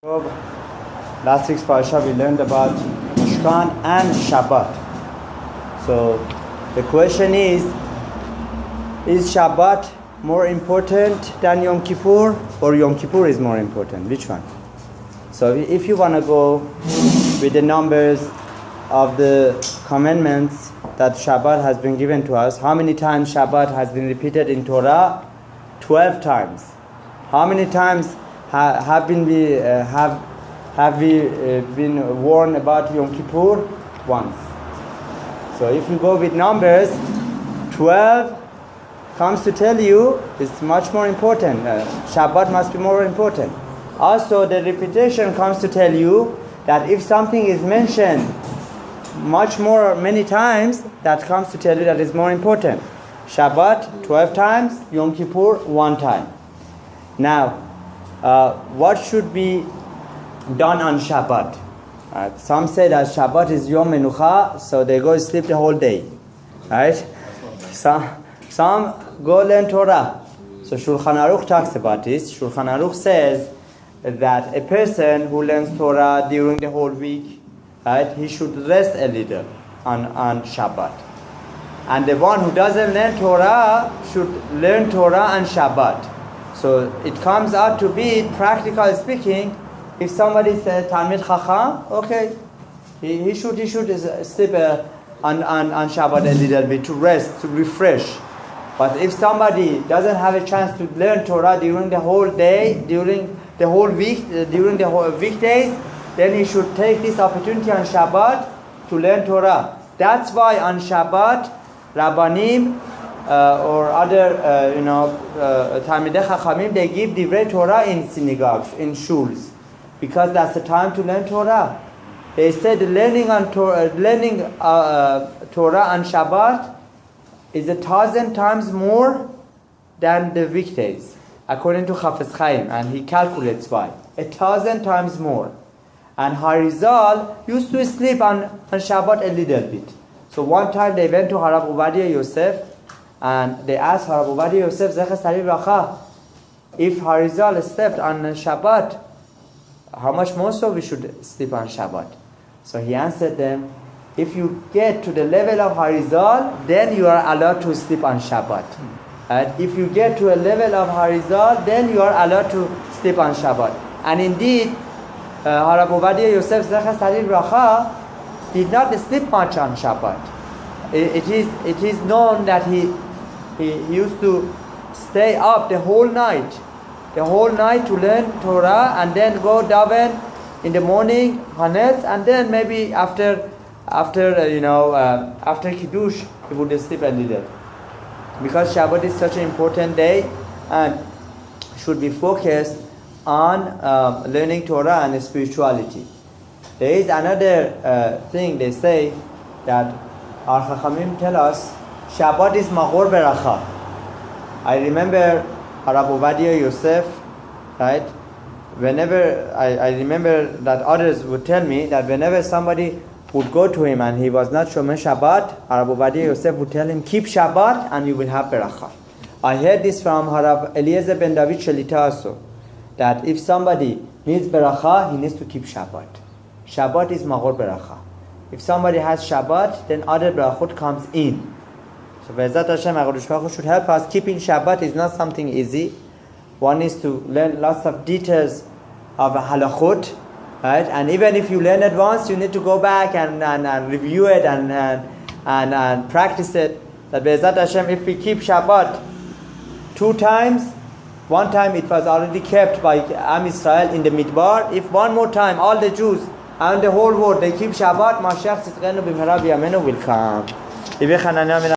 Last week's parasha we learned about Mishkan and Shabbat. So the question is Shabbat more important than Yom Kippur, or Yom Kippur is more important? Which one? So if you want to go with the numbers of the commandments that Shabbat has been given to us, how many times Shabbat has been repeated in Torah? 12 times. How many times have we been warned about Yom Kippur? Once. So if you go with numbers, 12 comes to tell you it's much more important. Shabbat must be more important. Also, the repetition comes to tell you that if something is mentioned many times, that comes to tell you that it's more important. Shabbat 12 times, Yom Kippur 1 time. Now, what should be done on Shabbat? Some say that Shabbat is Yom Menucha, so they go sleep the whole day. Right? Some go learn Torah. So Shulchan Aruch talks about this. Shulchan Aruch says that a person who learns Torah during the whole week, right, he should rest a little on Shabbat. And the one who doesn't learn Torah should learn Torah on Shabbat. So it comes out to be, practically speaking, if somebody says Talmid Chacham, okay, he should sleep on Shabbat a little bit to rest, to refresh. But if somebody doesn't have a chance to learn Torah during the whole day, during the whole week, during the whole weekdays, then he should take this opportunity on Shabbat to learn Torah. That's why on Shabbat, Rabbanim or other, Talmidei Chachamim, they give Divrei Torah in synagogues, in shuls, because that's the time to learn Torah. They said learning Torah on Shabbat is 1,000 times more than the weekdays, according to Chafetz Chaim, and he calculates why. 1,000 times more. And Harizal used to sleep on Shabbat a little bit. So one time they went to Harav Ovadia Yosef and they asked Harav Ovadia Yosef, Zecher Tzaddik Livracha, if Harizal slept on Shabbat, how much more so we should sleep on Shabbat? So he answered them, if you get to the level of Harizal, then you are allowed to sleep on Shabbat. And if you get to a level of Harizal, then you are allowed to sleep on Shabbat. And indeed, Harav Ovadia Yosef Zecher Tzaddik Livracha did not sleep much on Shabbat. It is known that he used to stay up the whole night to learn Torah, and then go daven in the morning, Hanetz, and then maybe after Kiddush he would sleep a little. Because Shabbat is such an important day and should be focused on learning Torah and spirituality. There is another thing they say that our Chachamim tell us, Shabbat is Mahor Beracha. I remember Harav Ovadia Yosef, right? Whenever I remember that others would tell me that whenever somebody would go to him and he was not Shomer Shabbat, Harav Ovadia Yosef would tell him, keep Shabbat and you will have Beracha. I heard this from Harav Eliezer ben David Shelita also, that if somebody needs Beracha, he needs to keep Shabbat. Shabbat is Mahor Beracha. If somebody has Shabbat, then other Berachot comes in. So Be'ezrat Hashem, HaKadosh Baruch Hu should help us. Keeping Shabbat is not something easy. One needs to learn lots of details of halachot, right? And even if you learn it once, you need to go back and review it and practice it. That Be'ezrat Hashem, if we keep Shabbat 2 times, one time it was already kept by Am Israel in the Midbar. If one more time, all the Jews and the whole world, they keep Shabbat, Mashiach Tzidkenu B'mehera B'yameinu will come.